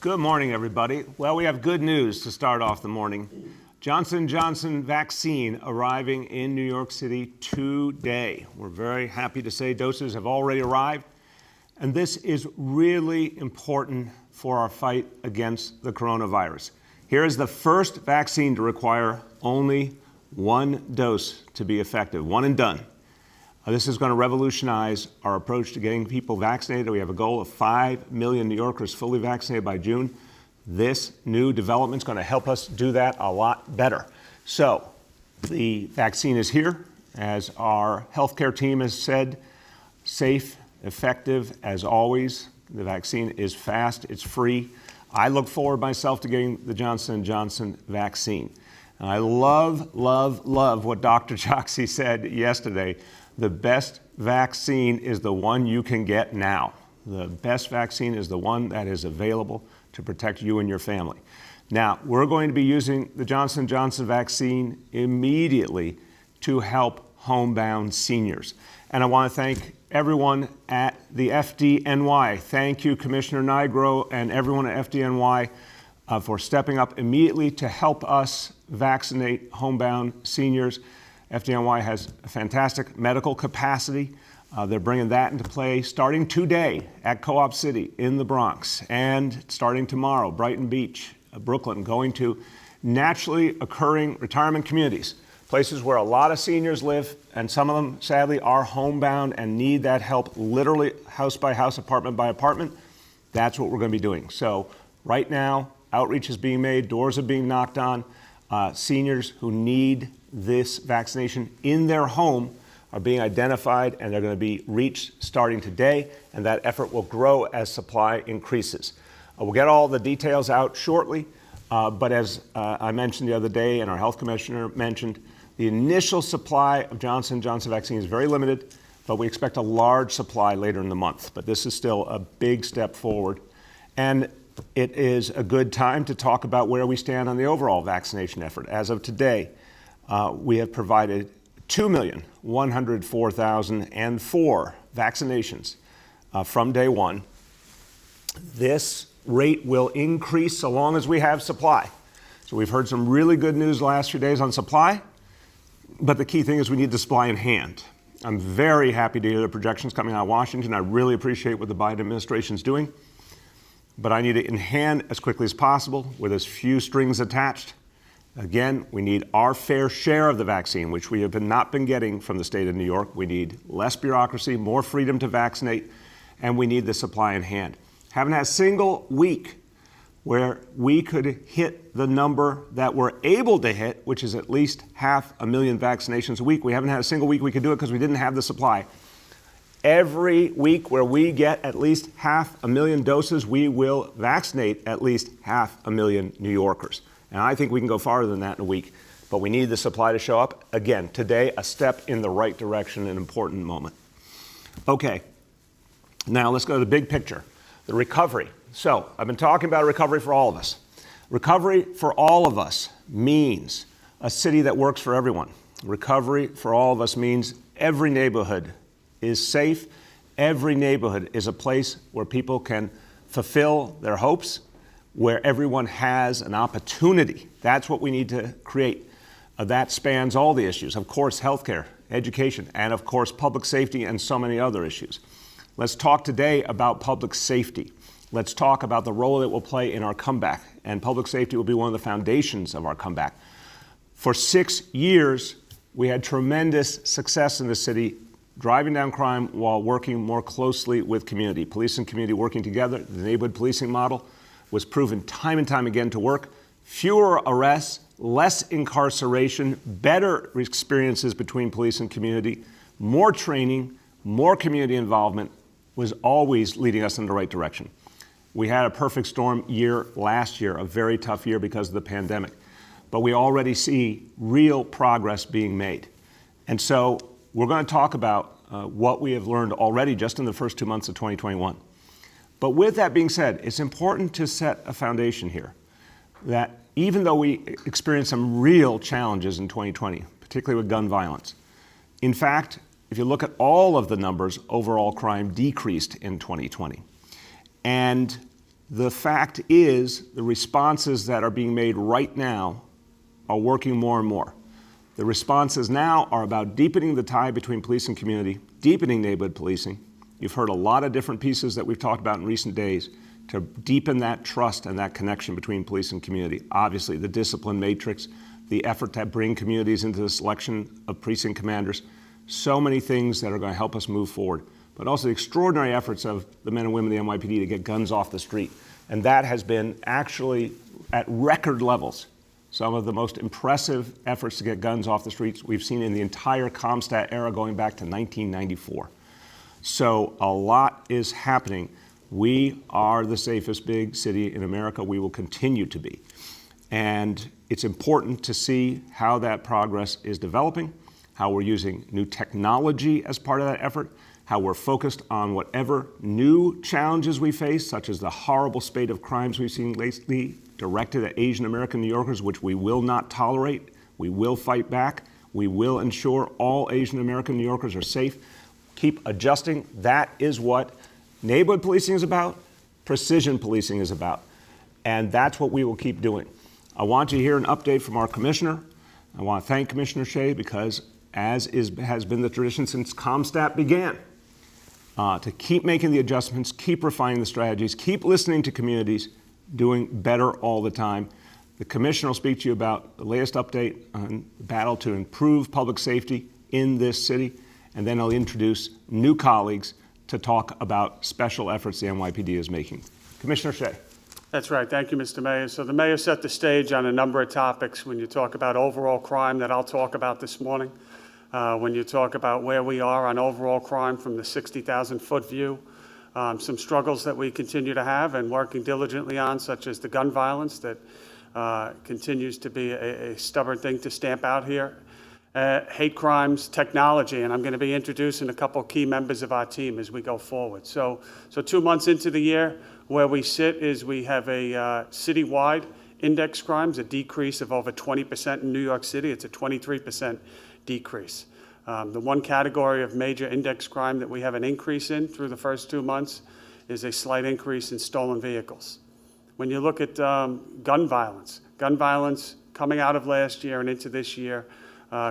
Good morning, everybody. Well, we have good news to start off the morning. Johnson & Johnson vaccine arriving in New York City today. We're very happy to say doses have already arrived, and this is really important for our fight against the coronavirus. Here is the first vaccine to require only one dose to be effective, one and done. This is going to revolutionize our approach to getting people vaccinated. We have a goal of 5 million New Yorkers fully vaccinated by June. This new development is going to help us do that a lot better. So the vaccine is here, as our healthcare team has said, safe, effective as always. The vaccine is fast, it's free. I look forward myself to getting the Johnson & Johnson vaccine. And I love what Dr. Choksi said yesterday. The best vaccine is the one you can get now. The best vaccine is the one that is available to protect you and your family. Now, we're going to be using the Johnson & Johnson vaccine immediately to help homebound seniors. And I want to thank everyone at the FDNY. Thank you, Commissioner Nigro and everyone at FDNY for stepping up immediately to help us vaccinate homebound seniors. FDNY has a fantastic medical capacity. They're bringing that into play starting today at Co-op City in the Bronx, and starting tomorrow, Brighton Beach, Brooklyn, going to naturally occurring retirement communities, places where a lot of seniors live, and some of them, sadly, are homebound and need that help literally house by house, apartment by apartment. That's what we're going to be doing. So right now, outreach is being made, doors are being knocked on. Seniors who need this vaccination in their home are being identified, and they're going to be reached starting today, and that effort will grow as supply increases. We'll get all the details out shortly, but as I mentioned the other day, and our health commissioner mentioned, the initial supply of Johnson & Johnson vaccine is very limited, but we expect a large supply later in the month. But this is still a big step forward, and it is a good time to talk about where we stand on the overall vaccination effort. As of today, we have provided 2,104,004 vaccinations from day one. This rate will increase so long as we have supply. So we've heard some really good news the last few days on supply, but the key thing is we need the supply in hand. I'm very happy to hear the projections coming out of Washington. I really appreciate what the Biden administration is doing, but I need it in hand as quickly as possible with as few strings attached. Again, we need our fair share of the vaccine, which we have not been getting from the state of New York. We need less bureaucracy, more freedom to vaccinate, and we need the supply in hand. Haven't had a single week where we could hit the number that we're able to hit, which is at least 500,000 vaccinations a week. We haven't had a single week we could do it because we didn't have the supply. Every week where we get at least 500,000 doses, we will vaccinate at least 500,000 New Yorkers. And I think we can go farther than that in a week, but we need the supply to show up. Again, today, a step in the right direction, an important moment. Okay, now let's go to the big picture, the recovery. So I've been talking about recovery for all of us. Recovery for all of us means a city that works for everyone. Recovery for all of us means every neighborhood is safe. Every neighborhood is a place where people can fulfill their hopes, where everyone has an opportunity. That's what we need to create. That spans all the issues. Of course, healthcare, education, and of course, public safety and so many other issues. Let's talk today about public safety. Let's talk about the role it will play in our comeback. And public safety will be one of the foundations of our comeback. For 6 years, we had tremendous success in the city, driving down crime while working more closely with community. Police and community working together. The neighborhood policing model was proven time and time again to work. Fewer arrests, less incarceration, better experiences between police and community, more training, more community involvement was always leading us in the right direction. We had a perfect storm year last year, a very tough year because of the pandemic, but we already see real progress being made. And so we're going to talk about what we have learned already just in the first 2 months of 2021. But with that being said, it's important to set a foundation here that even though we experienced some real challenges in 2020, particularly with gun violence, in fact, if you look at all of the numbers, overall crime decreased in 2020. And The fact is, the responses that are being made right now are working more and more. The responses now are about deepening the tie between police and community, deepening neighborhood policing. You've heard a lot of different pieces that we've talked about in recent days to deepen that trust and that connection between police and community. Obviously, the discipline matrix, the effort to bring communities into the selection of precinct commanders, so many things that are going to help us move forward. But also the extraordinary efforts of the men and women of the NYPD to get guns off the street. And that has been actually at record levels. Some of the most impressive efforts to get guns off the streets we've seen in the entire CompStat era going back to 1994. So a lot is happening. We are the safest big city in America. We will continue to be. And it's important to see how that progress is developing, how we're using new technology as part of that effort, how we're focused on whatever new challenges we face, such as the horrible spate of crimes we've seen lately directed at Asian American New Yorkers, which we will not tolerate. We will fight back. We will ensure all Asian American New Yorkers are safe. Keep adjusting. That is what neighborhood policing is about, precision policing is about. And that's what we will keep doing. I want to hear an update from our commissioner. I want to thank Commissioner Shea because, has been the tradition since CompStat began, to keep making the adjustments, keep refining the strategies, keep listening to communities, doing better all the time. The commissioner will speak to you about the latest update on the battle to improve public safety in this city, and then I'll introduce new colleagues to talk about special efforts the NYPD is making. Commissioner Shea. That's right. Thank you, Mr. Mayor. So the mayor set the stage on a number of topics when you talk about overall crime that I'll talk about this morning. When you talk about where we are on overall crime from the 60,000-foot view, some struggles that we continue to have and working diligently on, such as the gun violence that continues to be a stubborn thing to stamp out here. Hate crimes, technology, and I'm going to be introducing a couple key members of our team as we go forward. So 2 months into the year, where we sit is we have a citywide index crimes, a decrease of over 20% in New York City. It's a 23% decrease. The one category of major index crime that we have an increase in through the first 2 months is a slight increase in stolen vehicles. When you look at gun violence coming out of last year and into this year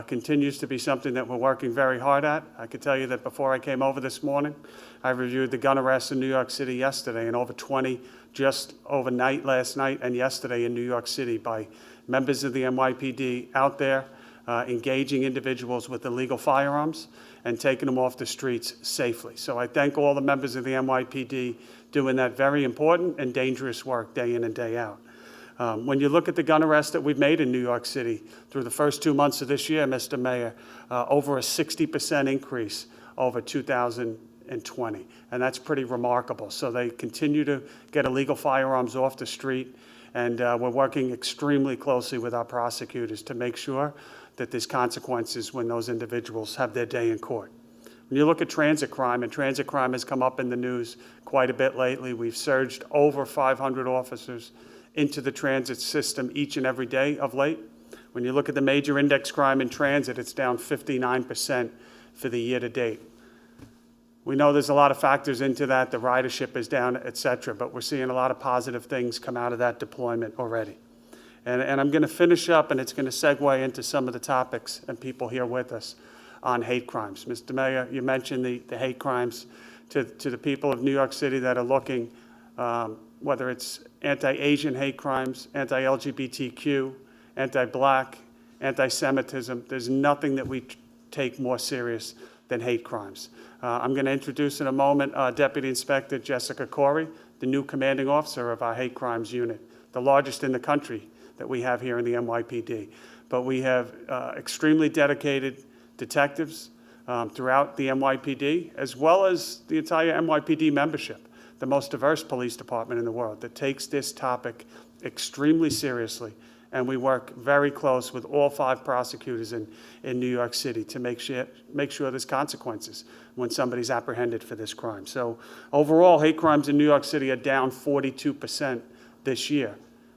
continues to be something that we're working very hard at. I can tell you that before I came over this morning, I reviewed the gun arrests in New York City yesterday, and over 20 just overnight last night and yesterday in New York City by members of the NYPD out there engaging individuals with illegal firearms and taking them off the streets safely. So I thank all the members of the NYPD doing that very important and dangerous work day in and day out. When you look at the gun arrests that we've made in New York City through the first 2 months of this year, Mr. Mayor, over a 60% increase over 2020, and that's pretty remarkable. So they continue to get illegal firearms off the street, and we're working extremely closely with our prosecutors to make sure that there's consequences when those individuals have their day in court. When you look at transit crime, and transit crime has come up in the news quite a bit lately, we've surged over 500 officers into the transit system each and every day of late. When you look at the major index crime in transit, it's down 59% for the year to date. We know there's a lot of factors into that. The ridership is down, et cetera, but we're seeing a lot of positive things come out of that deployment already. And I'm going to finish up, and it's going to segue into some of the topics and people here with us on hate crimes. Mr. Mayor, you mentioned the hate crimes to the people of New York City that are looking, whether it's anti-Asian hate crimes, anti-LGBTQ, anti-Black, anti-Semitism. There's nothing that we take more serious than hate crimes. I'm going to introduce in a moment Deputy Inspector Jessica Corey, the new commanding officer of our hate crimes unit, the largest in the country that we have here in the NYPD. But we have extremely dedicated detectives throughout the NYPD, as well as the entire NYPD membership, the most diverse police department in the world that takes this topic extremely seriously. And we work very close with all 5 prosecutors in New York City to make sure there's consequences when somebody's apprehended for this crime. So overall, hate crimes in New York City are down 42% this year.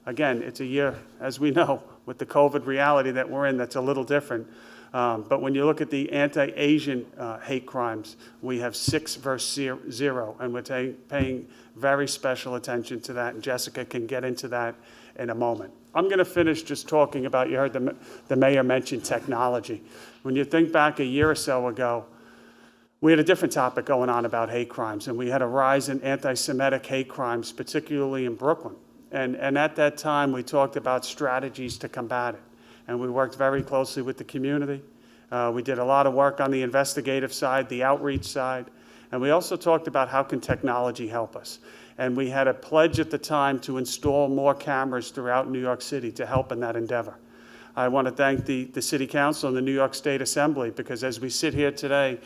Again, it's a year, as we know, with the COVID reality that we're in that's a little different. But when you look at the anti-Asian hate crimes, we have 6 versus 0, and we're paying very special attention to that, and Jessica can get into that in a moment. I'm going to finish just talking about, you heard the mayor mention technology. When you think back a year or so ago, we had a different topic going on about hate crimes, and we had a rise in anti-Semitic hate crimes, particularly in Brooklyn. And at that time, we talked about strategies to combat it. And we worked very closely with the community. We did a lot of work on the investigative side, the outreach side. And we also talked about how can technology help us. And we had a pledge at the time to install more cameras throughout New York City to help in that endeavor. I want to thank the City Council and the New York State Assembly, because as we sit here today,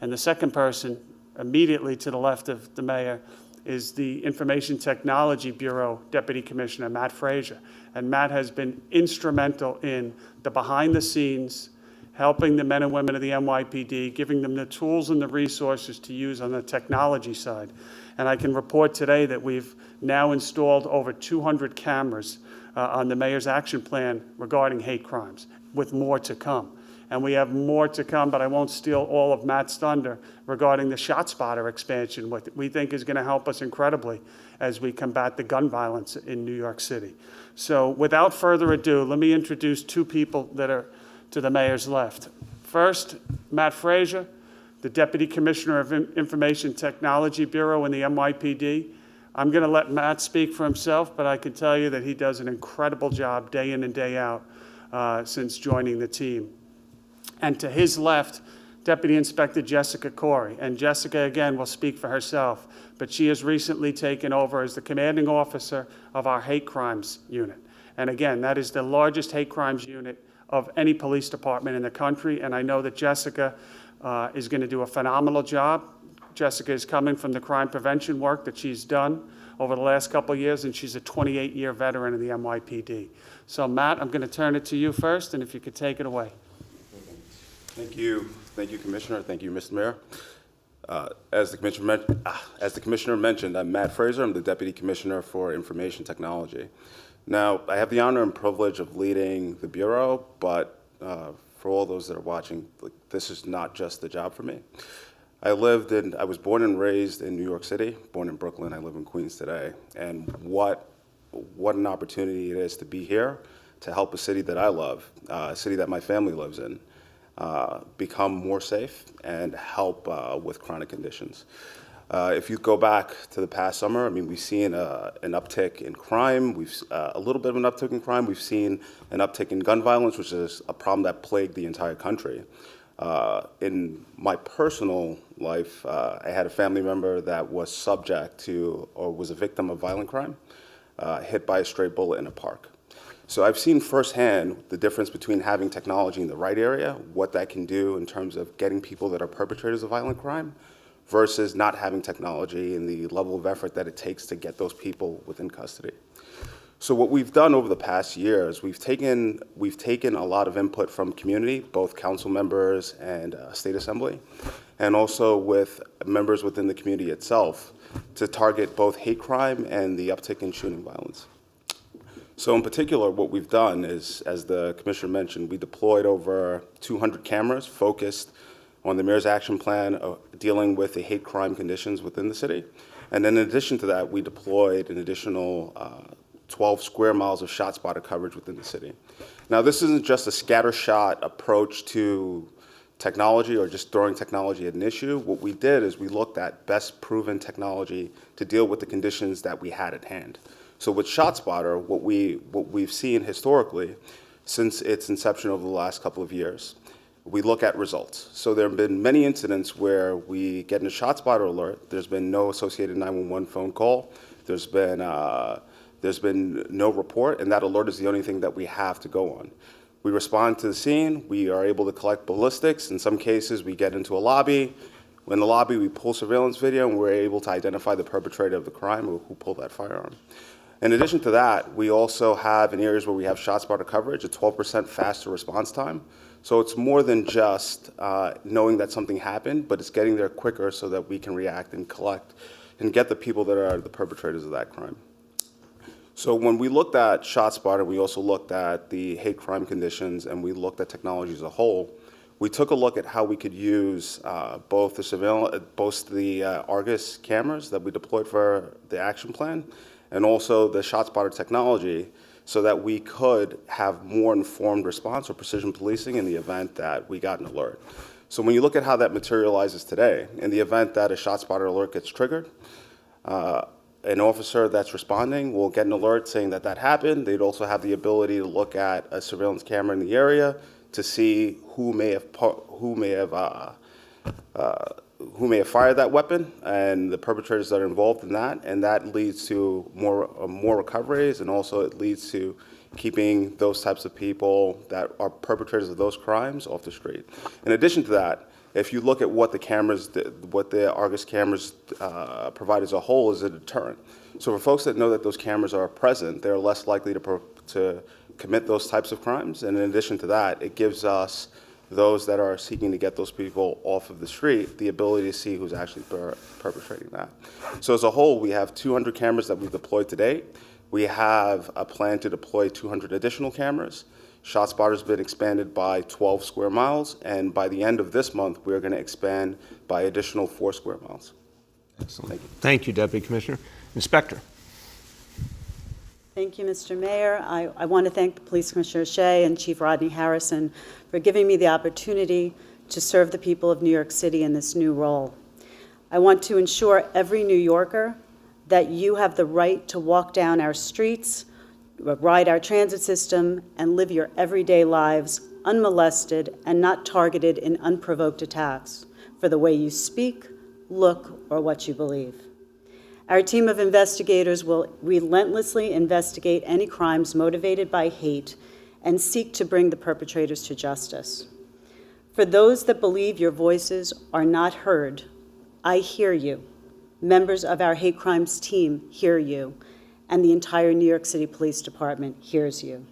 and the second person immediately to the left of the mayor is the Information Technology Bureau Deputy Commissioner, Matt Frazier. And Matt has been instrumental in the behind the scenes, helping the men and women of the NYPD, giving them the tools and the resources to use on the technology side. And I can report today that we've now installed over 200 cameras on the mayor's action plan regarding hate crimes, with more to come. And we have more to come, but I won't steal all of Matt's thunder regarding the ShotSpotter expansion, what we think is going to help us incredibly as we combat the gun violence in New York City. So without further ado, let me introduce 2 people that are to the mayor's left. First, Matt Frazier, the Deputy Commissioner of Information Technology Bureau in the NYPD. I'm going to let Matt speak for himself, but I can tell you that he does an incredible job day in and day out since joining the team. And to his left, Deputy Inspector Jessica Corey. And Jessica, again, will speak for herself, but she has recently taken over as the commanding officer of our hate crimes unit. And again, that is the largest hate crimes unit of any police department in the country, and I know that Jessica is going to do a phenomenal job. Jessica is coming from the crime prevention work that she's done over the last couple of years, and she's a 28-year veteran of the NYPD. So Matt, I'm going to turn it to you first, and if you could take it away. Thank you, Commissioner. Thank you, Mr. Mayor. As the Commissioner mentioned, I'm Matt Frazier. I'm the Deputy Commissioner for Information Technology. Now, I have the honor and privilege of leading the Bureau, but for all those that are watching, this is not just the job for me. I was born and raised in New York City, born in Brooklyn. I live in Queens today. And what an opportunity it is to be here, to help a city that I love, a city that my family lives in, become more safe and help with chronic conditions. If you go back to the past summer, I mean, we've seen an uptick in crime. We've a little bit of an uptick in crime. We've seen an uptick in gun violence, which is a problem that plagued the entire country. In my personal life, I had a family member that was subject to or was a victim of violent crime, hit by a stray bullet in a park. So I've seen firsthand the difference between having technology in the right area, what that can do in terms of getting people that are perpetrators of violent crime, versus not having technology and the level of effort that it takes to get those people within custody. So what we've done over the past years, we've taken a lot of input from community, both council members and state assembly, and also with members within the community itself to target both hate crime and the uptick in shooting violence. So in particular, what we've done is, as the Commissioner mentioned, we deployed over 200 cameras focused on the Mayor's Action Plan dealing with the hate crime conditions within the city. And then in addition to that, we deployed an additional 12 square miles of ShotSpotter coverage within the city. Now, this isn't just a scattershot approach to technology or just throwing technology at an issue. What we did is we looked at best proven technology to deal with the conditions that we had at hand. So with ShotSpotter, what we've seen historically since its inception over the last couple of years, we look at results. So there have been many incidents where we get a ShotSpotter alert, there's been no associated 911 phone call, there's been no report, and that alert is the only thing that we have to go on. We respond to the scene, we are able to collect ballistics. In some cases, we get into a lobby. In the lobby, we pull surveillance video, and we're able to identify the perpetrator of the crime or who pulled that firearm. In addition to that, we also have, in areas where we have ShotSpotter coverage, a 12% faster response time. So it's more than just knowing that something happened, but it's getting there quicker so that we can react and collect and get the people that are the perpetrators of that crime. So when we looked at ShotSpotter, we also looked at the hate crime conditions, and we looked at technology as a whole. we took a look at how we could use both the Argus cameras that we deployed for the action plan and also the ShotSpotter technology so that we could have more informed response or precision policing in the event that we got an alert. So when you look at how that materializes today, in the event that a ShotSpotter alert gets triggered, an officer that's responding will get an alert saying that that happened. They'd also have the ability to look at a surveillance camera in the area to see who may have fired that weapon and the perpetrators that are involved in that, and that leads to more recoveries, and also it leads to keeping those types of people that are perpetrators of those crimes off the street. In addition to that, if you look at what the Argus cameras provide as a whole is a deterrent. So for folks that know that those cameras are present, they're less likely to commit those types of crimes. And in addition to that, it gives us, those that are seeking to get those people off of the street, the ability to see who's actually perpetrating that. So as a whole, we have 200 cameras that we've deployed to date. We have a plan to deploy 200 additional cameras. ShotSpotter's been expanded by 12 square miles, and by the end of this month, we're going to expand by additional 4 square miles. Excellent. Thank you. Thank you, Deputy Commissioner. Inspector. Thank you, Mr. Mayor. I want to thank Police Commissioner Shea and Chief Rodney Harrison for giving me the opportunity to serve the people of New York City in this new role. I want to ensure every New Yorker that you have the right to walk down our streets, ride our transit system, and live your everyday lives unmolested and not targeted in unprovoked attacks for the way you speak, look, or what you believe. Our team of investigators will relentlessly investigate any crimes motivated by hate and seek to bring the perpetrators to justice. For those that believe your voices are not heard, I hear you. Members of our hate crimes team hear you, and the entire New York City Police Department hears you.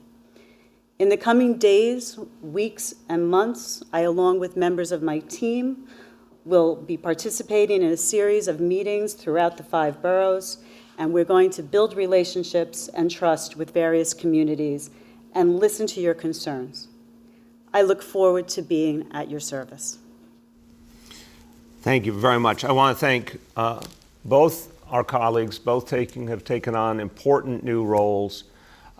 In the coming days, weeks, and months, I, along with members of my team, will be participating in a series of meetings throughout the 5 boroughs, and we're going to build relationships and trust with various communities and listen to your concerns. I look forward to being at your service. Thank you very much. I want to thank both our colleagues. Both have taken on important new roles,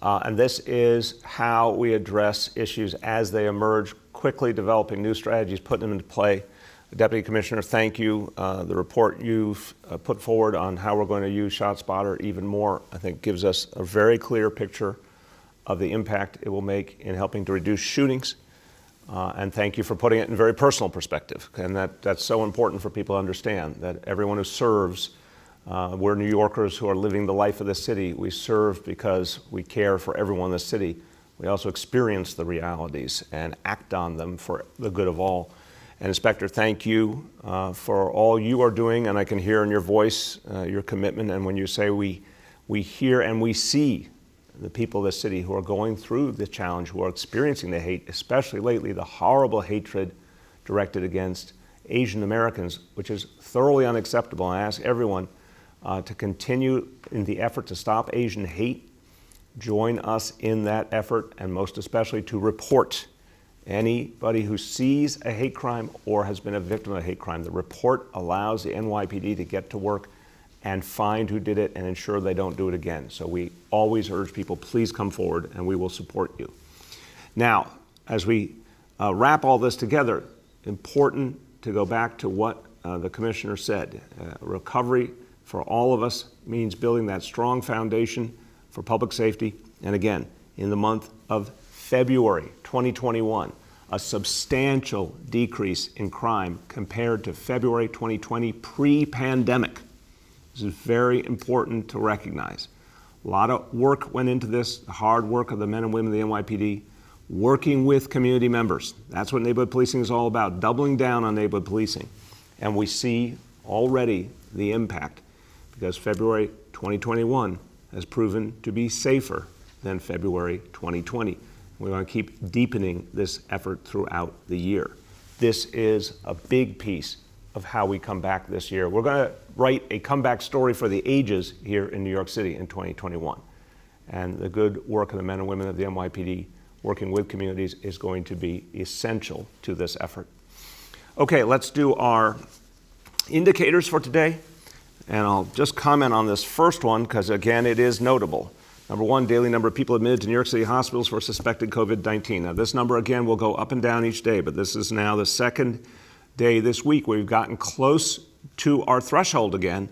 and this is how we address issues as they emerge, quickly developing new strategies, putting them into play. Deputy Commissioner, thank you. The report you've put forward on how we're going to use ShotSpotter even more, I think, gives us a very clear picture of the impact it will make in helping to reduce shootings. And thank you for putting it in a very personal perspective. And that's so important for people to understand, that everyone who serves, we're New Yorkers who are living the life of the city. We serve because we care for everyone in the city. We also experience the realities and act on them for the good of all. And Inspector, thank you for all you are doing, and I can hear in your voice your commitment. And when you say we hear and we see the people of the city who are going through the challenge, who are experiencing the hate, especially lately, the horrible hatred directed against Asian Americans, which is thoroughly unacceptable. I ask everyone to continue in the effort to stop Asian hate. Join us in that effort, and most especially to report anybody who sees a hate crime or has been a victim of a hate crime. The report allows the NYPD to get to work and find who did it and ensure they don't do it again. So we always urge people, please come forward and we will support you. Now, as we wrap all this together, important to go back to what the Commissioner said. Recovery for all of us means building that strong foundation for public safety. And again, in the month of February 2021, a substantial decrease in crime compared to February 2020 pre-pandemic. This is very important to recognize. A lot of work went into this, the hard work of the men and women of the NYPD, working with community members. That's what neighborhood policing is all about, doubling down on neighborhood policing. And we see already the impact, because February 2021 has proven to be safer than February 2020. We're going to keep deepening this effort throughout the year. This is a big piece of how we come back this year. We're going to write a comeback story for the ages here in New York City in 2021. And the good work of the men and women of the NYPD working with communities is going to be essential to this effort. Okay, let's do our indicators for today. And I'll just comment on this first one because, again, it is notable. Number one, daily number of people admitted to New York City hospitals for suspected COVID-19. Now, this number, again, will go up and down each day, but this is now the second day this week where we've gotten close to our threshold again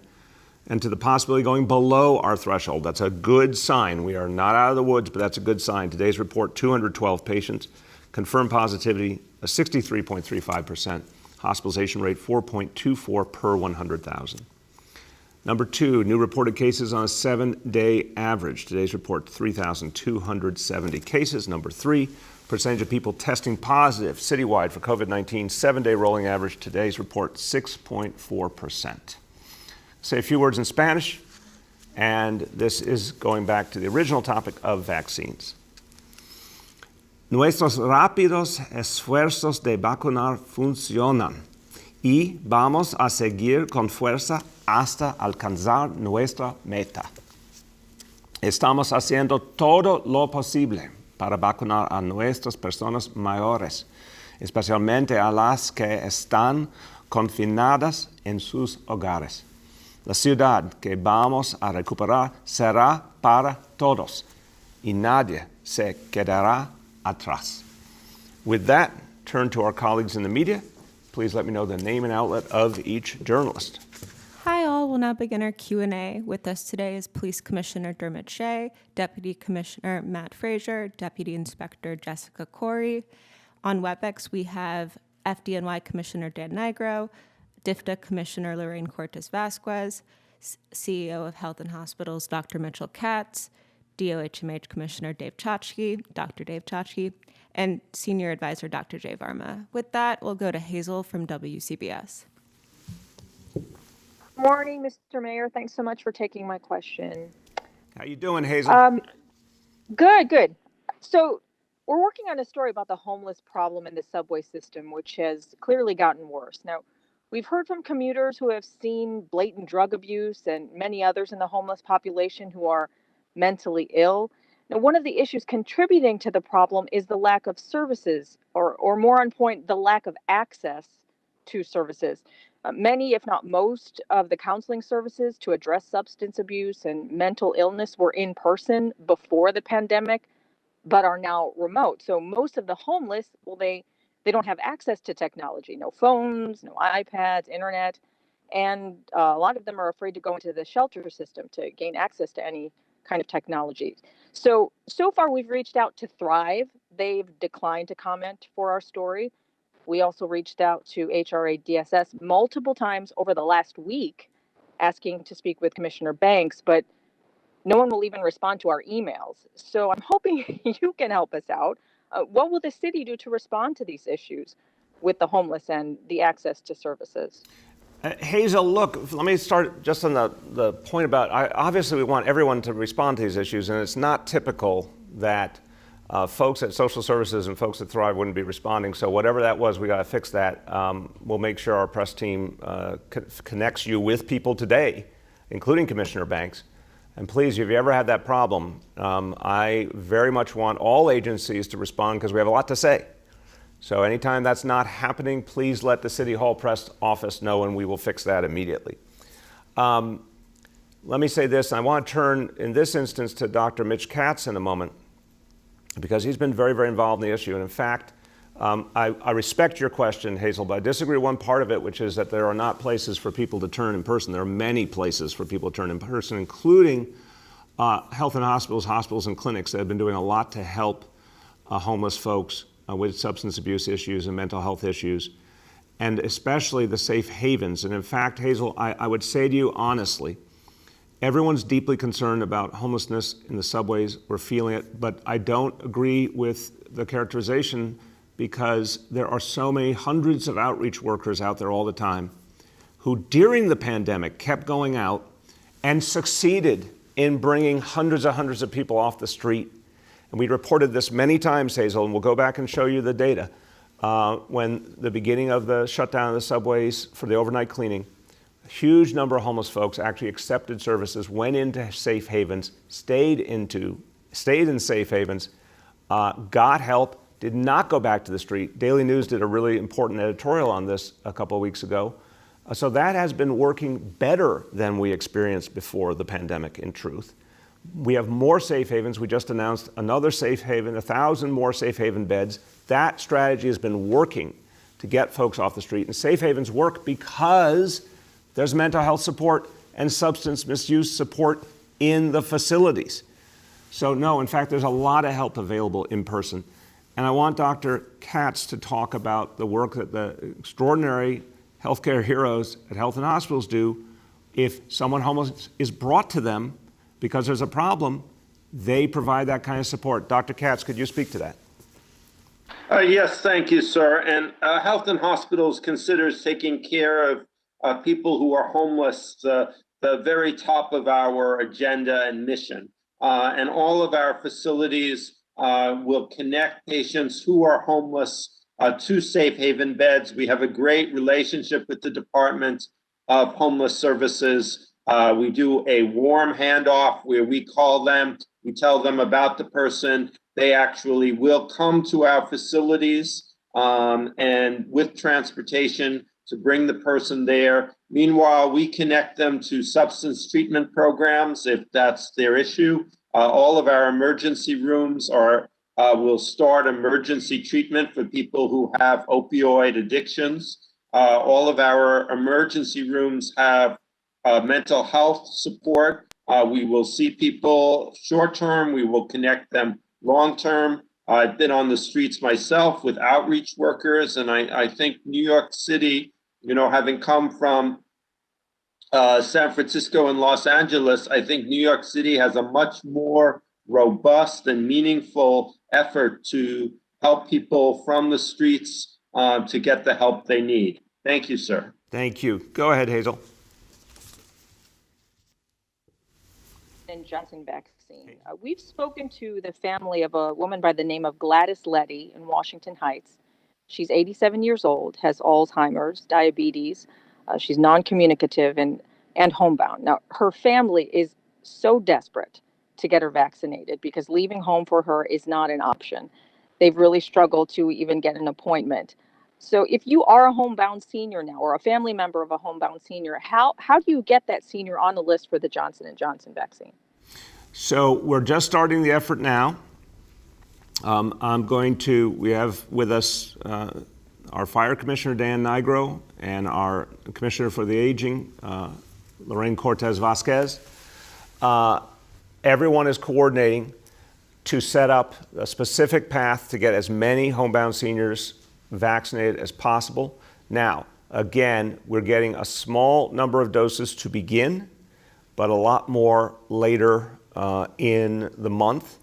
and to the possibility of going below our threshold. That's a good sign. We are not out of the woods, but that's a good sign. Today's report, 212 patients. Confirmed positivity, 63.35%. Hospitalization rate, 4.24 per 100,000. Number two, new reported cases on a 7-day average. Today's report, 3,270 cases. Number three, percentage of people testing positive citywide for COVID-19, 7-day rolling average. Today's report, 6.4%. Say a few words in Spanish, and this is going back to the original topic of vaccines. Nuestros rápidos esfuerzos de vacunar funcionan y vamos a seguir con fuerza hasta alcanzar nuestra meta. Estamos haciendo todo lo posible para vacunar a nuestras personas mayores, especialmente a las que están confinadas en sus hogares. La ciudad que vamos a recuperar será para todos y nadie se quedará atrás. With that, turn to our colleagues in the media. Please let me know the name and outlet of each journalist. Hi all, we'll now begin our Q&A. With us today is Police Commissioner Dermot Shea, Deputy Commissioner Matt Frazier, Deputy Inspector Jessica Corey. On WebEx, we have FDNY Commissioner Dan Nigro, DIFTA Commissioner Lorraine Cortez Vasquez, CEO of Health and Hospitals Dr. Mitchell Katz, DOHMH Commissioner Dave Chachki, Dr. Dave Chachki, and Senior Advisor Dr. Jay Varma. With that, we'll go to Hazel from WCBS. Morning, Mr. Mayor. Thanks so much for taking my question. How you doing, Hazel? Good. So we're working on a story about the homeless problem in the subway system, which has clearly gotten worse. Now, we've heard from commuters who have seen blatant drug abuse and many others in the homeless population who are mentally ill. Now, one of the issues contributing to the problem is the lack of services, or more on point, the lack of access to services. Many, if not most, of the counseling services to address substance abuse and mental illness were in person before the pandemic, but are now remote. So most of the homeless, well, they don't have access to technology, no phones, no iPads, internet, and a lot of them are afraid to go into the shelter system to gain access to any kind of technology. So far we've reached out to Thrive. They've declined to comment for our story. We also reached out to HRA DSS multiple times over the last week asking to speak with Commissioner Banks, but no one will even respond to our emails. So I'm hoping you can help us out. What will the city do to respond to these issues with the homeless and the access to services? Hazel, look, let me start just on the point about, obviously we want everyone to respond to these issues, and it's not typical that folks at social services and folks at Thrive wouldn't be responding. So whatever that was, we got to fix that. We'll make sure our press team connects you with people today, including Commissioner Banks. And please, if you ever had that problem, I very much want all agencies to respond because we have a lot to say. So anytime that's not happening, please let the City Hall press office know and we will fix that immediately. Let me say this, I want to turn in this instance to Dr. Mitch Katz in a moment because he's been very, very involved in the issue. And in fact, I respect your question, Hazel, but I disagree with one part of it, which is that there are not places for people to turn in person. There are many places for people to turn in person, including health and hospitals and clinics that have been doing a lot to help homeless folks with substance abuse issues and mental health issues, and especially the safe havens. And in fact, Hazel, I would say to you honestly, everyone's deeply concerned about homelessness in the subways. We're feeling it, but I don't agree with the characterization because there are so many hundreds of outreach workers out there all the time who during the pandemic kept going out and succeeded in bringing hundreds of people off the street. And we reported this many times, Hazel, and we'll go back and show you the data. When the beginning of the shutdown of the subways for the overnight cleaning, a huge number of homeless folks actually accepted services, went into safe havens, stayed in safe havens, got help, did not go back to the street. Daily News did a really important editorial on this a couple of weeks ago. So that has been working better than we experienced before the pandemic, in truth. We have more safe havens. We just announced another safe haven, 1,000 more safe haven beds. That strategy has been working to get folks off the street. And safe havens work because there's mental health support and substance misuse support in the facilities. So no, in fact, there's a lot of help available in person. And I want Dr. Katz to talk about the work that the extraordinary healthcare heroes at health and hospitals do. If someone homeless is brought to them because there's a problem, they provide that kind of support. Dr. Katz, could you speak to that? Yes, thank you, sir. And Health and Hospitals considers taking care of people who are homeless the very top of our agenda and mission. And all of our facilities will connect patients who are homeless to safe haven beds. We have a great relationship with the Department of Homeless Services. We do a warm handoff where we call them, we tell them about the person. They actually will come to our facilities and with transportation to bring the person there. Meanwhile, we connect them to substance treatment programs if that's their issue. All of our emergency rooms will start emergency treatment for people who have opioid addictions. All of our emergency rooms have mental health support. We will see people short-term. We will connect them long-term. I've been on the streets myself with outreach workers, and I think New York City, having come from San Francisco and Los Angeles, I think New York City has a much more robust and meaningful effort to help people from the streets to get the help they need. Thank you, sir. Thank you. Go ahead, Hazel. And Johnson vaccine. We've spoken to the family of a woman by the name of Gladys Letty in Washington Heights. She's 87 years old, has Alzheimer's, diabetes. She's non-communicative and homebound. Now, her family is so desperate to get her vaccinated because leaving home for her is not an option. They've really struggled to even get an appointment. So if you are a homebound senior now or a family member of a homebound senior, how do you get that senior on the list for the Johnson & Johnson vaccine? So we're just starting the effort now. We have with us our Fire Commissioner, Dan Nigro, and our Commissioner for the Aging, Lorraine Cortez Vasquez. Everyone is coordinating to set up a specific path to get as many homebound seniors vaccinated as possible. Now, again, we're getting a small number of doses to begin, but a lot more later in the month.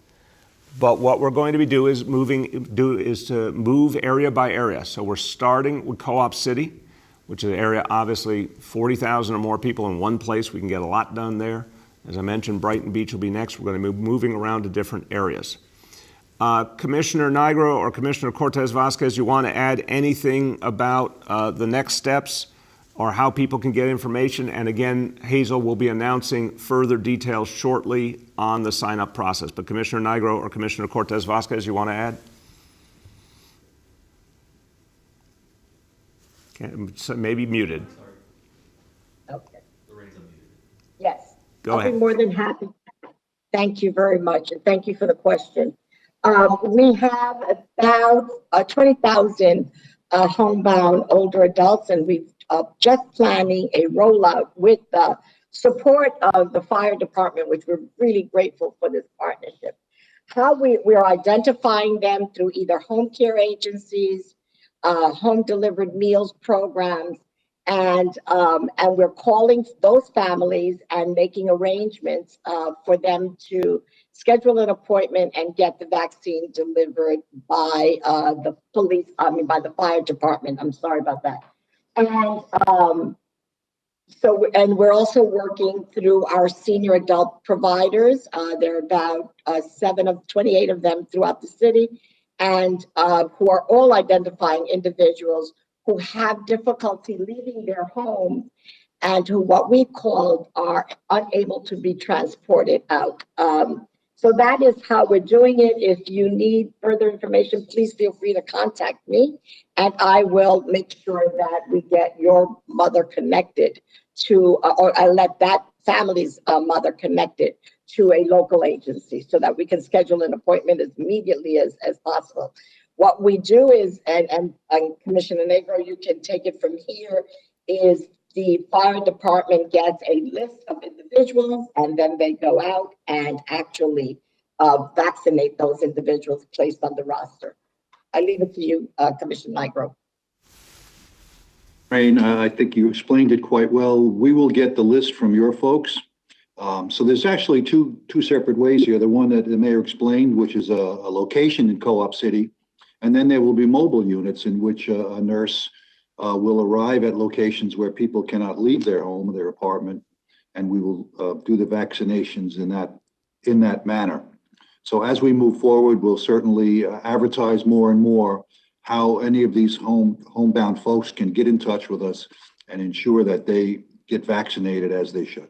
But what we're going to be doing is to move area by area. So we're starting with Co-op City, which is an area, obviously 40,000 or more people in one place. We can get a lot done there. As I mentioned, Brighton Beach will be next. We're going to be moving around to different areas. Commissioner Nigro or Commissioner Cortez Vasquez, you want to add anything about the next steps or how people can get information? And again, Hazel will be announcing further details shortly on the sign-up process. But Commissioner Nigro or Commissioner Cortez Vasquez, you want to add? Okay, so maybe muted. Okay. Yes. Go ahead. I'll be more than happy. Thank you very much, and thank you for the question. We have about 20,000 homebound older adults, and we've just planning a rollout with the support of the fire department, which we're really grateful for this partnership. How we're identifying them through either home care agencies, home delivered meals programs, and we're calling those families and making arrangements for them to schedule an appointment and get the vaccine delivered by by the fire department. I'm sorry about that. And we're also working through our senior adult providers. There are about 28 of them throughout the city, and who are all identifying individuals who have difficulty leaving their homes and who what we called are unable to be transported out. So that is how we're doing it. If you need further information, please feel free to contact me, and I will make sure that we get your mother connected to, or I let that family's mother connected to a local agency so that we can schedule an appointment as immediately as possible. What we do is, and Commissioner Negro, you can take it from here, is the fire department gets a list of individuals, and then they go out and actually vaccinate those individuals placed on the roster. I leave it to you, Commissioner Nigro. Rain, I think you explained it quite well. We will get the list from your folks. So there's actually two separate ways here. The one that the mayor explained, which is a location in Co-op City, and then there will be mobile units in which a nurse will arrive at locations where people cannot leave their home or their apartment, and we will do the vaccinations in that manner. So as we move forward, we'll certainly advertise more and more how any of these homebound folks can get in touch with us and ensure that they get vaccinated as they should.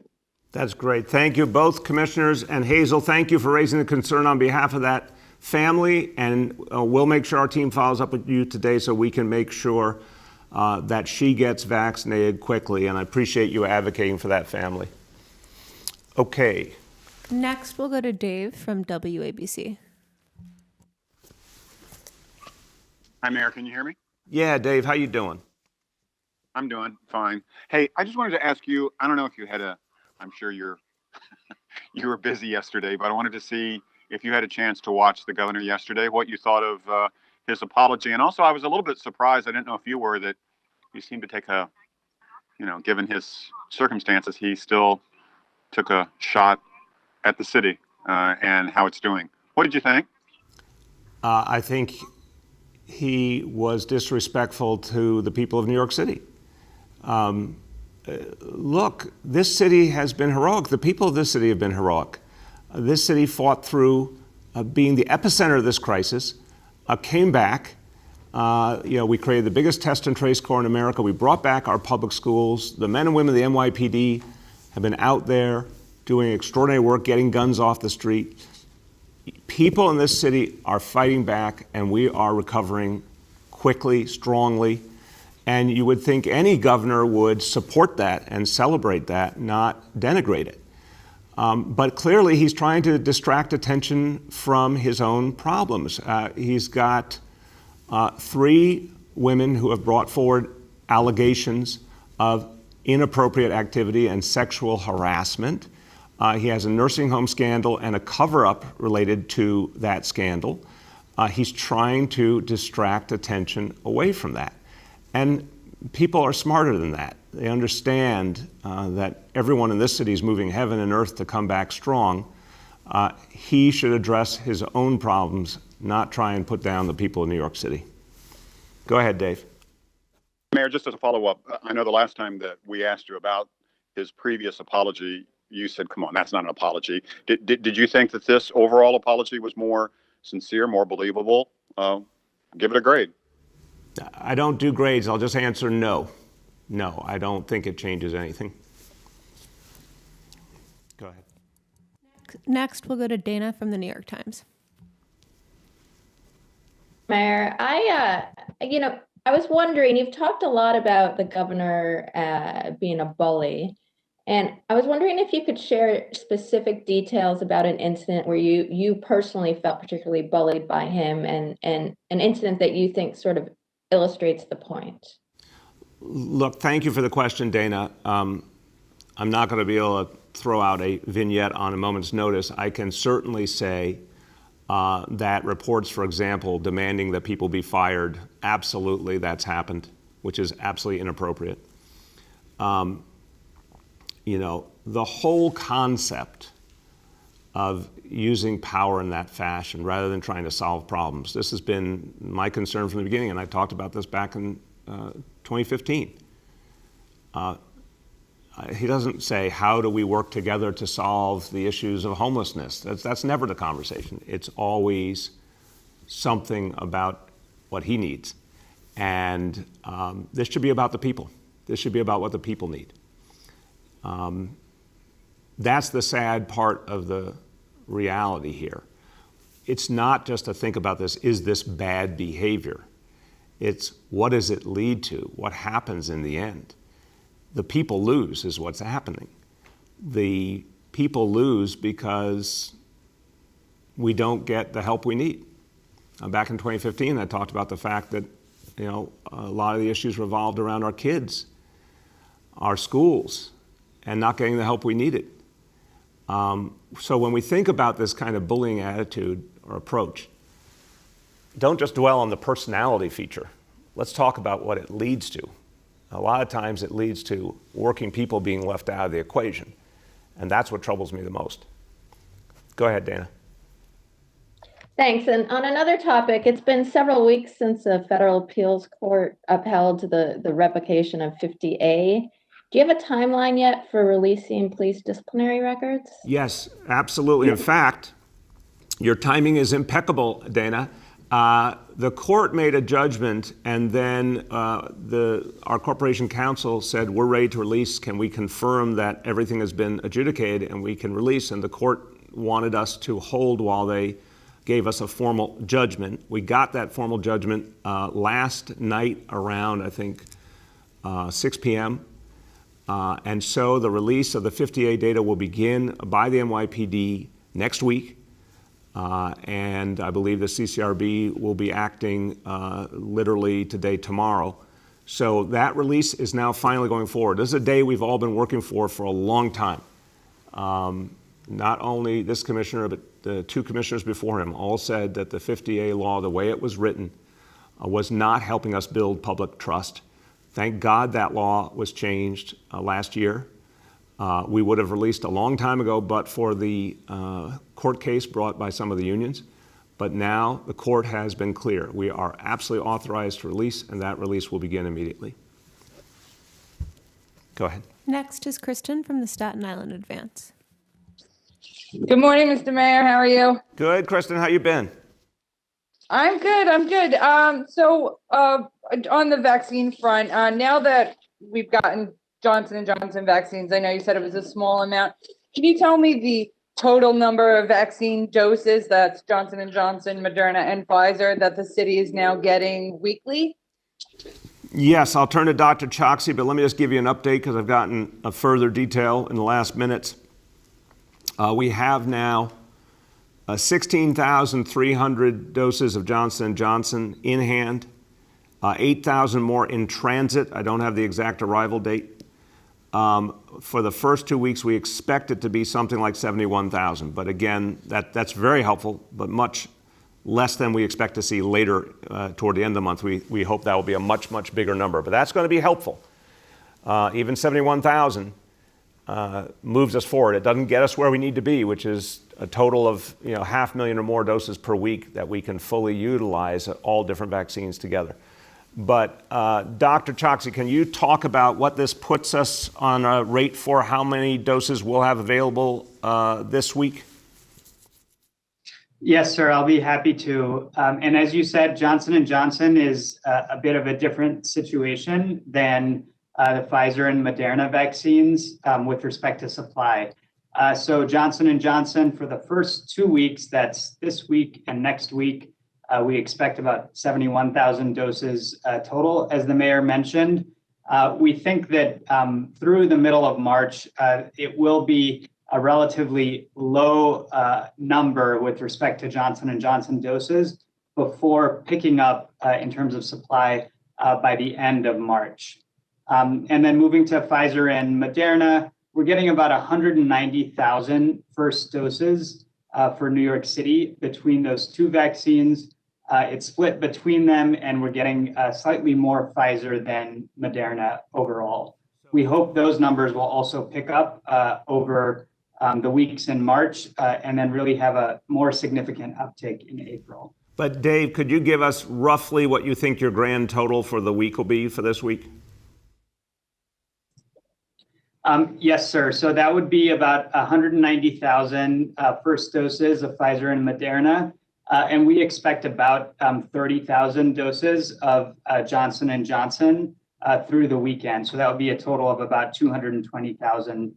That's great. Thank you, both commissioners. And Hazel, thank you for raising the concern on behalf of that family. And we'll make sure our team follows up with you today so we can make sure that she gets vaccinated quickly. And I appreciate you advocating for that family. Okay. Next, we'll go to Dave from WABC. Hi, Mayor. Can you hear me? Yeah, Dave, how you doing? I'm doing fine. Hey, I just wanted to ask you, I don't know if you had I'm sure you were busy yesterday, but I wanted to see if you had a chance to watch the governor yesterday, what you thought of his apology. And also, I was a little bit surprised, I didn't know if you were, that you seemed to take given his circumstances, he still took a shot at the city and how it's doing. What did you think? I think he was disrespectful to the people of New York City. Look, this city has been heroic. The people of this city have been heroic. This city fought through being the epicenter of this crisis, came back. We created the biggest test and trace corps in America. We brought back our public schools. The men and women of the NYPD have been out there doing extraordinary work, getting guns off the street. People in this city are fighting back, and we are recovering quickly, strongly. And you would think any governor would support that and celebrate that, not denigrate it. But clearly, he's trying to distract attention from his own problems. He's got 3 women who have brought forward allegations of inappropriate activity and sexual harassment. He has a nursing home scandal and a cover-up related to that scandal. He's trying to distract attention away from that. And people are smarter than that. They understand that everyone in this city is moving heaven and earth to come back strong. He should address his own problems, not try and put down the people of New York City. Go ahead, Dave. Mayor, just as a follow-up, I know the last time that we asked you about his previous apology, you said, come on, that's not an apology. Did you think that this overall apology was more sincere, more believable? Give it a grade. I don't do grades. I'll just answer no. No, I don't think it changes anything. Go ahead. Next, we'll go to Dana from the New York Times. Mayor, I was wondering, you've talked a lot about the governor being a bully, and I was wondering if you could share specific details about an incident where you personally felt particularly bullied by him, and an incident that you think sort of illustrates the point. Look, thank you for the question, Dana. I'm not going to be able to throw out a vignette on a moment's notice. I can certainly say that reports, for example, demanding that people be fired, absolutely that's happened, which is absolutely inappropriate. The whole concept of using power in that fashion rather than trying to solve problems. This has been my concern from the beginning, and I talked about this back in 2015. He doesn't say, how do we work together to solve the issues of homelessness? That's never the conversation. It's always something about what he needs. And this should be about the people. This should be about what the people need. That's the sad part of the reality here. It's not just to think about this, is this bad behavior? It's what does it lead to? What happens in the end? The people lose is what's happening. The people lose because we don't get the help we need. Back in 2015, I talked about the fact that a lot of the issues revolved around our kids, our schools, and not getting the help we needed. So when we think about this kind of bullying attitude or approach, don't just dwell on the personality feature. Let's talk about what it leads to. A lot of times it leads to working people being left out of the equation, and that's what troubles me the most. Go ahead, Dana. Thanks. And on another topic, it's been several weeks since the Federal Appeals Court upheld the revocation of 50A. Do you have a timeline yet for releasing police disciplinary records? Yes, absolutely. In fact, your timing is impeccable, Dana. The court made a judgment, and then our corporation counsel said, we're ready to release. Can we confirm that everything has been adjudicated and we can release? And the court wanted us to hold while they gave us a formal judgment. We got that formal judgment last night around, I think, 6 p.m. And so the release of the 50A data will begin by the NYPD next week. And I believe the CCRB will be acting literally today, tomorrow. So that release is now finally going forward. This is a day we've all been working for a long time. Not only this commissioner, but the two commissioners before him all said that the 50A law, the way it was written, was not helping us build public trust. Thank God that law was changed last year. We would have released a long time ago, but for the court case brought by some of the unions. But now the court has been clear. We are absolutely authorized to release, and that release will begin immediately. Go ahead. Next is Kristen from the Staten Island Advance. Good morning, Mr. Mayor. How are you? Good, Kristen. How you been? I'm good. So on the vaccine front, now that we've gotten Johnson & Johnson vaccines, I know you said it was a small amount. Can you tell me the total number of vaccine doses, that's Johnson & Johnson, Moderna, and Pfizer, that the city is now getting weekly? Yes, I'll turn to Dr. Choksi, but let me just give you an update because I've gotten a further detail in the last minutes. We have now 16,300 doses of Johnson & Johnson in hand, 8,000 more in transit. I don't have the exact arrival date. For the first 2 weeks, we expect it to be something like 71,000. But again, that's very helpful, but much less than we expect to see later toward the end of the month. We hope that will be a much, much bigger number. But that's going to be helpful. Even 71,000 moves us forward. It doesn't get us where we need to be, which is a total of 500,000 or more doses per week that we can fully utilize all different vaccines together. But Dr. Choksi, can you talk about what this puts us on a rate for how many doses we'll have available this week? Yes, sir, I'll be happy to. And as you said, Johnson & Johnson is a bit of a different situation than the Pfizer and Moderna vaccines with respect to supply. So Johnson & Johnson, for the first 2 weeks, that's this week and next week, we expect about 71,000 doses total. As the mayor mentioned, we think that through the middle of March, it will be a relatively low number with respect to Johnson & Johnson doses before picking up in terms of supply by the end of March. And then moving to Pfizer and Moderna, we're getting about 190,000 first doses for New York City between those two vaccines. It's split between them, and we're getting slightly more Pfizer than Moderna overall. We hope those numbers will also pick up over the weeks in March and then really have a more significant uptick in April. But Dave, could you give us roughly what you think your grand total for the week will be for this week? Yes, sir. So that would be about 190,000 first doses of Pfizer and Moderna. And we expect about 30,000 doses of Johnson & Johnson through the weekend. So that would be a total of about 220,000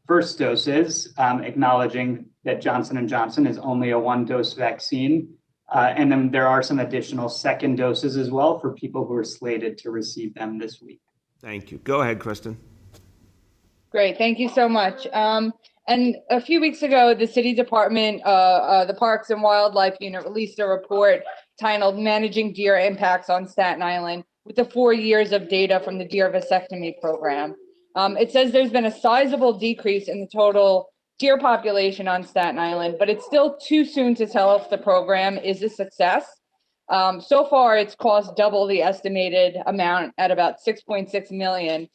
first doses, acknowledging that Johnson & Johnson is only a one-dose vaccine. And then there are some additional second doses as well for people who are slated to receive them this week. Thank you. Go ahead, Kristen. Great, thank you so much. And a few weeks ago, the city department, the Parks and Wildlife Unit released a report titled Managing Deer Impacts on Staten Island with the 4 years of data from the deer vasectomy program. It says there's been a sizable decrease in the total deer population on Staten Island, but it's still too soon to tell if the program is a success. So far, it's cost double the estimated amount at about 6.6 million.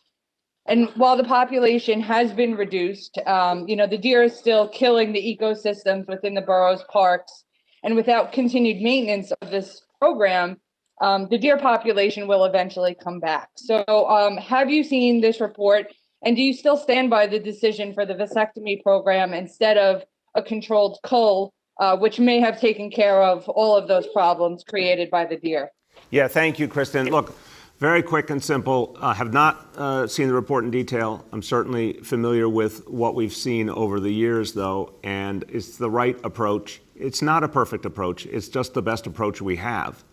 And while the population has been reduced, the deer is still killing the ecosystems within the borough's parks. And without continued maintenance of this program, the deer population will eventually come back. So have you seen this report? And do you still stand by the decision for the vasectomy program instead of a controlled cull, which may have taken care of all of those problems created by the deer? Yeah, thank you, Kristen. Look, very quick and simple. Have not seen the report in detail. I'm certainly familiar with what we've seen over the years, though, and it's the right approach. It's not a perfect approach. It's just the best approach we have.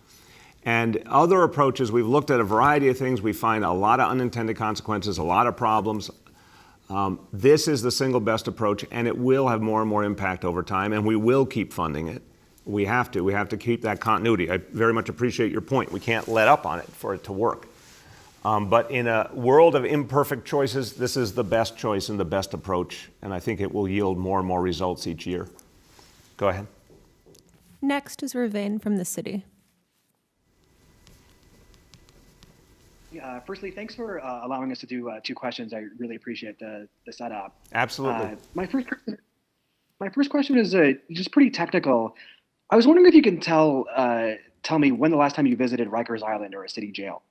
And other approaches, we've looked at a variety of things. We find a lot of unintended consequences, a lot of problems. This is the single best approach, and it will have more and more impact over time, and we will keep funding it. We have to keep that continuity. I very much appreciate your point. We can't let up on it for it to work. But in a world of imperfect choices, this is the best choice and the best approach, and I think it will yield more and more results each year. Go ahead. Next is Ravane from the city. Firstly, thanks for allowing us to do 2 questions. I really appreciate the setup. Absolutely. My first question is just pretty technical. I was wondering if you can tell me when the last time you visited Rikers Island or a city jail.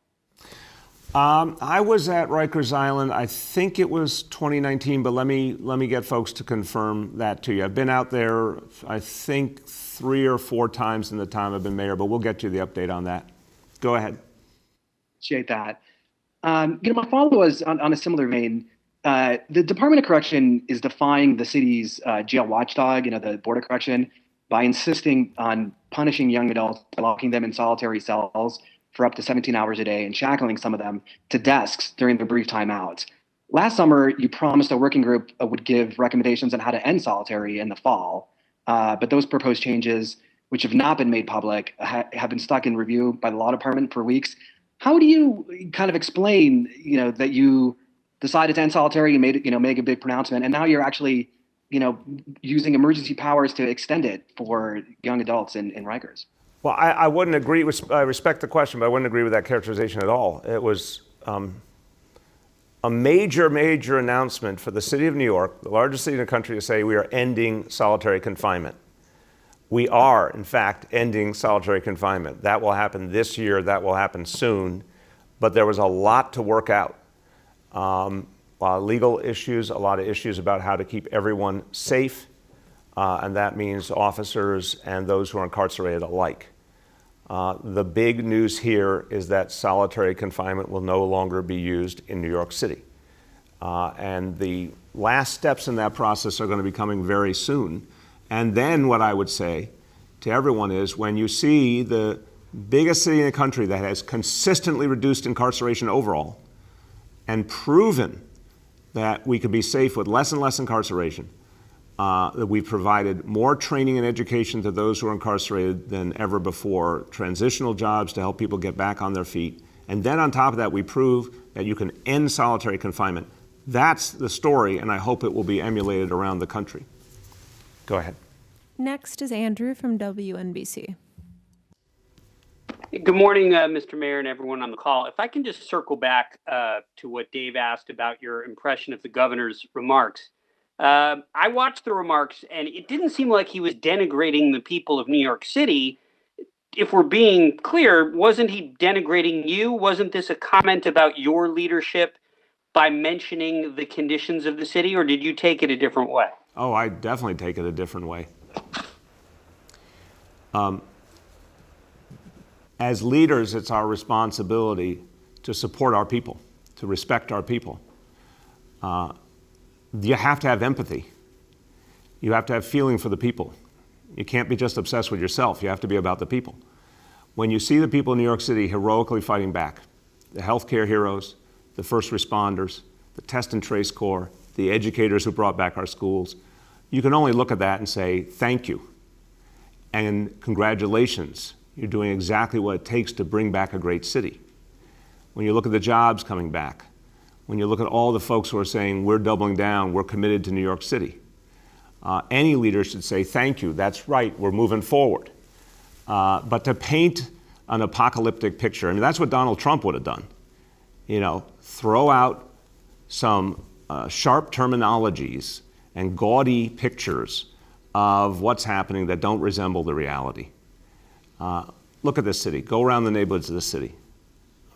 I was at Rikers Island. I think it was 2019, but let me get folks to confirm that to you. I've been out there, I think 3 or 4 times in the time I've been mayor, but we'll get you the update on that. Go ahead. Appreciate that. My follow was on a similar vein. The Department of Correction is defying the city's jail watchdog, the Board of Correction, by insisting on punishing young adults by locking them in solitary cells for up to 17 hours a day and shackling some of them to desks during their brief timeouts. Last summer, you promised a working group would give recommendations on how to end solitary in the fall, but those proposed changes, which have not been made public, have been stuck in review by the law department for weeks. How do you kind of explain, that you decided to end solitary and make a big pronouncement, and now you're actually, using emergency powers to extend it for young adults in Rikers? Well, I wouldn't agree. I respect the question, but I wouldn't agree with that characterization at all. It was a major announcement for the city of New York, the largest city in the country, to say we are ending solitary confinement. We are, in fact, ending solitary confinement. That will happen this year. That will happen soon. But there was a lot to work out. A lot of legal issues, a lot of issues about how to keep everyone safe. And that means officers and those who are incarcerated alike. The big news here is that solitary confinement will no longer be used in New York City. And the last steps in that process are going to be coming very soon. And then what I would say to everyone is, when you see the biggest city in the country that has consistently reduced incarceration overall and proven that we could be safe with less and less incarceration, that we've provided more training and education to those who are incarcerated than ever before, transitional jobs to help people get back on their feet. And then on top of that, we prove that you can end solitary confinement. That's the story, and I hope it will be emulated around the country. Go ahead. Next is Andrew from WNBC. Good morning, Mr. Mayor and everyone on the call. If I can just circle back to what Dave asked about your impression of the governor's remarks. I watched the remarks, and it didn't seem like he was denigrating the people of New York City. If we're being clear, wasn't he denigrating you? Wasn't this a comment about your leadership by mentioning the conditions of the city, or did you take it a different way? Oh, I definitely take it a different way. As leaders, it's our responsibility to support our people, to respect our people. you have to have empathy. You have to have feeling for the people. You can't be just obsessed with yourself. You have to be about the people. When you see the people in New York City heroically fighting back, the healthcare heroes, the first responders, the test and trace corps, the educators who brought back our schools, you can only look at that and say, thank you. And congratulations. You're doing exactly what it takes to bring back a great city. When you look at the jobs coming back, when you look at all the folks who are saying, we're doubling down, we're committed to New York City, any leader should say, thank you, that's right, we're moving forward. But to paint an apocalyptic picture, I mean, that's what Donald Trump would have done. You know, throw out some sharp terminologies and gaudy pictures of what's happening that don't resemble the reality. Look at this city. Go around the neighborhoods of this city.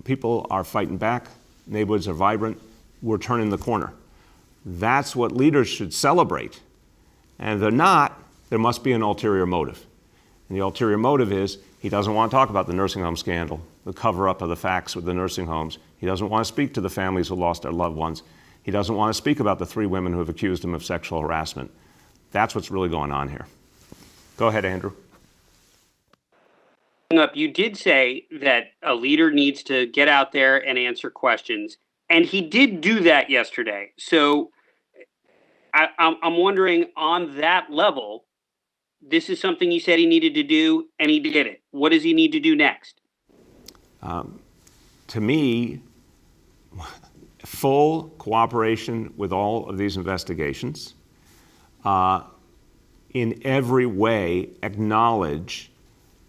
People are fighting back. Neighborhoods are vibrant. We're turning the corner. That's what leaders should celebrate. And if they're not, there must be an ulterior motive. And the ulterior motive is he doesn't want to talk about the nursing home scandal, the cover-up of the facts with the nursing homes. He doesn't want to speak to the families who lost their loved ones. He doesn't want to speak about the 3 women who have accused him of sexual harassment. That's what's really going on here. Go ahead, Andrew. You did say that a leader needs to get out there and answer questions, and he did do that yesterday. So I'm wondering, on that level, this is something he said he needed to do, and he did it. What does he need to do next? To me, full cooperation with all of these investigations, in every way acknowledge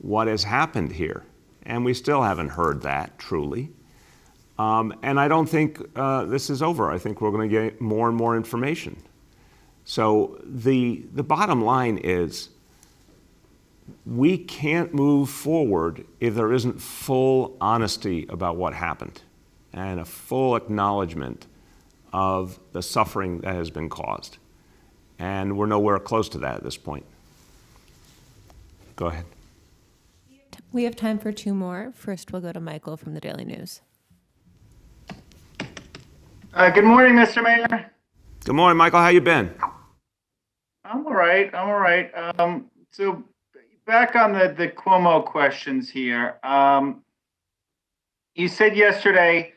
what has happened here. And we still haven't heard that, truly. And I don't think this is over. I think we're going to get more and more information. So the bottom line is we can't move forward if there isn't full honesty about what happened and a full acknowledgement of the suffering that has been caused. And we're nowhere close to that at this point. Go ahead. We have time for 2 more. First, we'll go to Michael from the Daily News. Good morning, Mr. Mayor. Good morning, Michael. How you been? I'm all right. So back on the Cuomo questions here. You said yesterday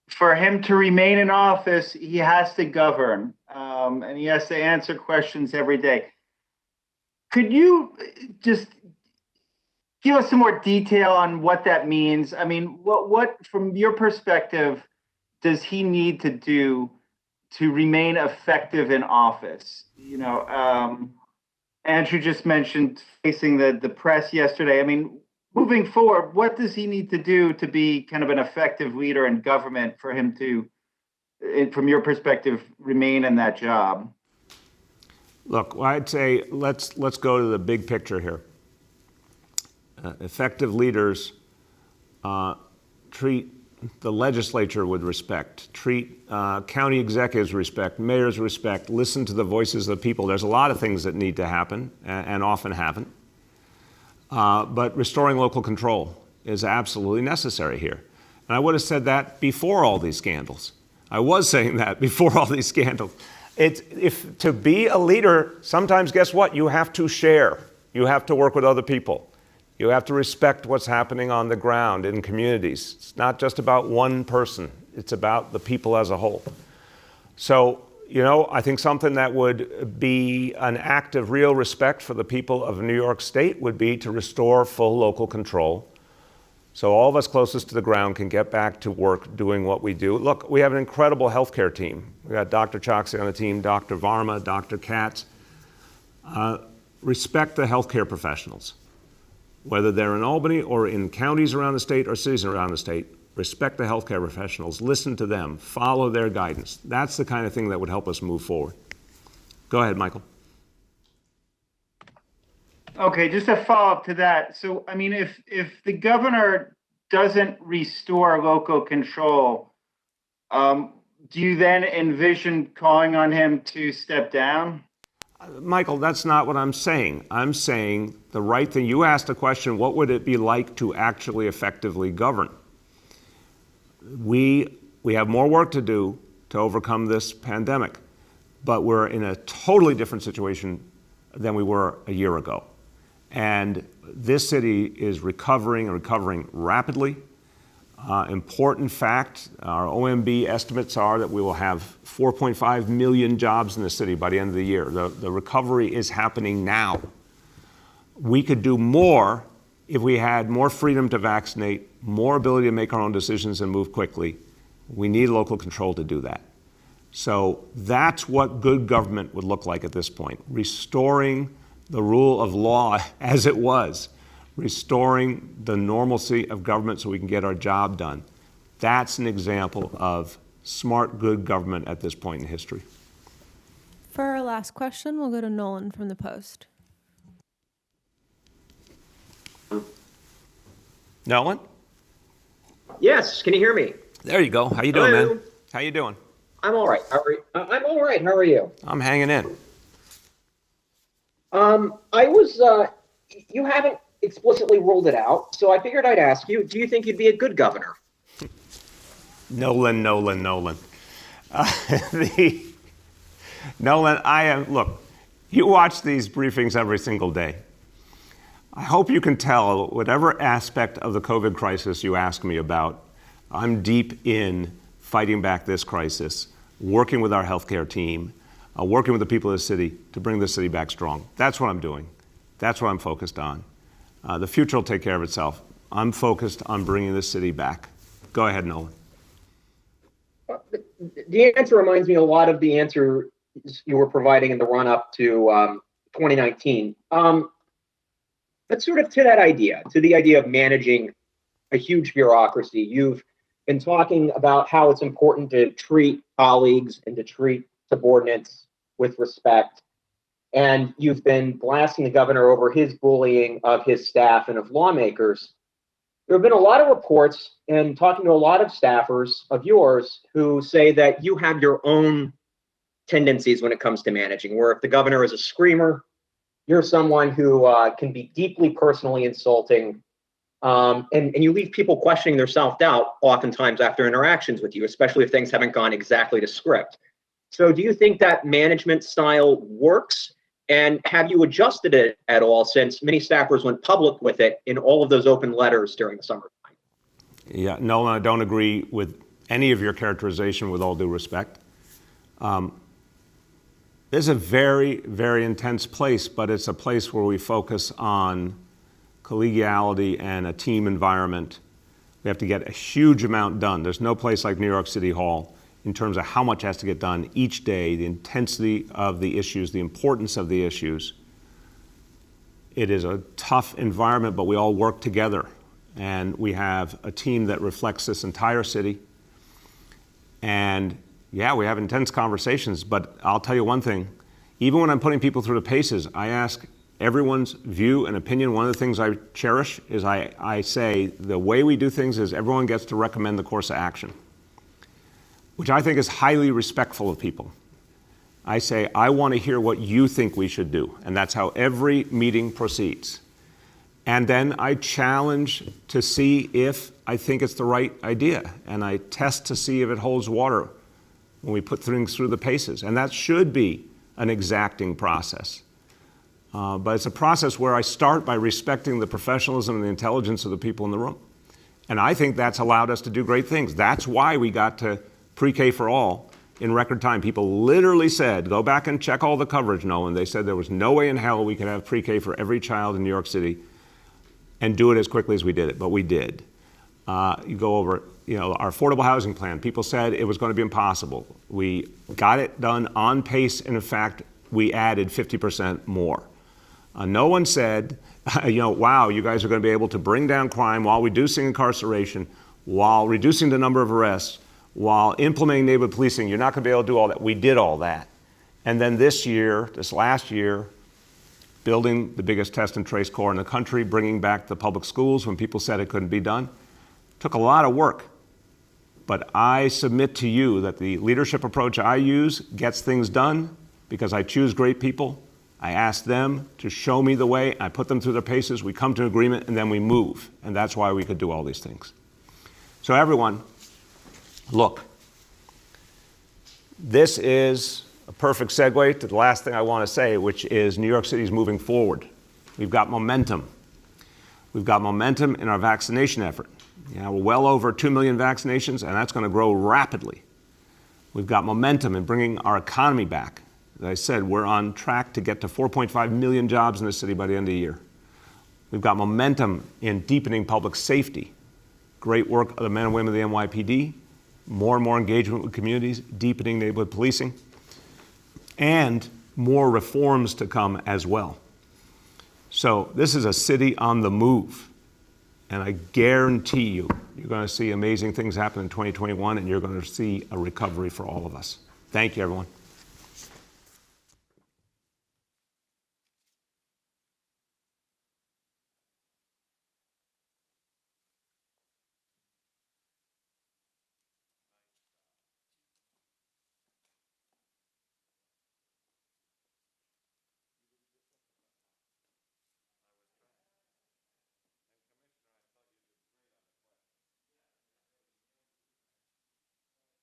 for him to remain in office, he has to govern, and he has to answer questions every day. Could you just give us some more detail on what that means? I mean, what from your perspective, does he need to do to remain effective in office? You know, Andrew just mentioned facing the press yesterday. I mean, moving forward, what does he need to do to be kind of an effective leader in government for him to, from your perspective, remain in that job? Look, I'd say let's go to the big picture here. Effective leaders treat the legislature with respect, treat county executives with respect, mayors with respect, listen to the voices of the people. There's a lot of things that need to happen and often haven't. But restoring local control is absolutely necessary here. And I would have said that before all these scandals. I was saying that before all these scandals. If to be a leader, sometimes guess what? You have to share. You have to work with other people. You have to respect what's happening on the ground in communities. It's not just about one person. It's about the people as a whole. So, you know, I think something that would be an act of real respect for the people of New York State would be to restore full local control. So all of us closest to the ground can get back to work doing what we do. Look, we have an incredible healthcare team. We got Dr. Choksi on the team, Dr. Varma, Dr. Katz. Respect the healthcare professionals. Whether they're in Albany or in counties around the state or cities around the state, respect the healthcare professionals, listen to them, follow their guidance. That's the kind of thing that would help us move forward. Go ahead, Michael. Okay, just a follow-up to that. So, I mean, if the governor doesn't restore local control, do you then envision calling on him to step down? Michael, that's not what I'm saying. I'm saying the right thing. You asked the question, what would it be like to actually effectively govern? We have more work to do to overcome this pandemic. but we're in a totally different situation than we were a year ago. And this city is recovering and recovering rapidly. Important fact, our OMB estimates are that we will have 4.5 million jobs in the city by the end of the year. The recovery is happening now. We could do more if we had more freedom to vaccinate, more ability to make our own decisions and move quickly. We need local control to do that. So that's what good government would look like at this point, restoring the rule of law as it was, restoring the normalcy of government so we can get our job done. That's an example of smart, good government at this point in history. For our last question, we'll go to Nolan from the Post. Nolan? Yes, can you hear me? There you go. How you doing, Hello. man? How you doing? I'm all right. How are you? I'm all right. How are you? I'm hanging in. You haven't explicitly ruled it out, so I figured I'd ask you, do you think you'd be a good governor? Nolan. Nolan, look, you watch these briefings every single day. I hope you can tell whatever aspect of the COVID crisis you ask me about, I'm deep in fighting back this crisis, working with our healthcare team, working with the people of the city to bring the city back strong. That's what I'm doing. That's what I'm focused on. The future will take care of itself. I'm focused on bringing this city back. Go ahead, Nolan. The answer reminds me a lot of the answer you were providing in the run-up to 2019. But sort of to that idea, to the idea of managing a huge bureaucracy, you've been talking about how it's important to treat colleagues and to treat subordinates with respect. And you've been blasting the governor over his bullying of his staff and of lawmakers. There have been a lot of reports and talking to a lot of staffers of yours who say that you have your own tendencies when it comes to managing, where if the governor is a screamer, you're someone who can be deeply personally insulting, and you leave people questioning their self-doubt oftentimes after interactions with you, especially if things haven't gone exactly to script. So do you think that management style works? And have you adjusted it at all since many staffers went public with it in all of those open letters during the summertime? Yeah, Nolan, I don't agree with any of your characterization, with all due respect. This is a very, very intense place, but it's a place where we focus on collegiality and a team environment. We have to get a huge amount done. There's no place like New York City Hall in terms of how much has to get done each day, the intensity of the issues, the importance of the issues. It is a tough environment, but we all work together. And we have a team that reflects this entire city. And yeah, we have intense conversations, but I'll tell you one thing. Even when I'm putting people through the paces, I ask everyone's view and opinion. One of the things I cherish is I say the way we do things is everyone gets to recommend the course of action, which I think is highly respectful of people. I say, I want to hear what you think we should do. And that's how every meeting proceeds. And then I challenge to see if I think it's the right idea. And I test to see if it holds water when we put things through the paces. And that should be an exacting process. But it's a process where I start by respecting the professionalism and the intelligence of the people in the room. And I think that's allowed us to do great things. That's why we got to pre-K for all in record time. People literally said, go back and check all the coverage, Nolan. They said there was no way in hell we could have pre-K for every child in New York City and do it as quickly as we did it, but we did. You go over, our affordable housing plan. People said it was going to be impossible. We got it done on pace, and in fact, we added 50% more. No one said, wow, you guys are going to be able to bring down crime while reducing incarceration, while reducing the number of arrests, while implementing neighborhood policing. You're not going to be able to do all that. We did all that. And then this last year, building the biggest test and trace corps in the country, bringing back the public schools when people said it couldn't be done, took a lot of work. But I submit to you that the leadership approach I use gets things done because I choose great people. I ask them to show me the way. I put them through their paces. We come to an agreement, and then we move. And that's why we could do all these things. So everyone, look, this is a perfect segue to the last thing I want to say, which is New York City is moving forward. We've got momentum. We've got momentum in our vaccination effort. We're well over 2 million vaccinations, and that's going to grow rapidly. We've got momentum in bringing our economy back. As I said, we're on track to get to 4.5 million jobs in the city by the end of the year. We've got momentum in deepening public safety. Great work of the men and women of the NYPD, more and more engagement with communities, deepening neighborhood policing, and more reforms to come as well. So this is a city on the move. And I guarantee you, you're going to see amazing things happen in 2021, and you're going to see a recovery for all of us. Thank you, everyone.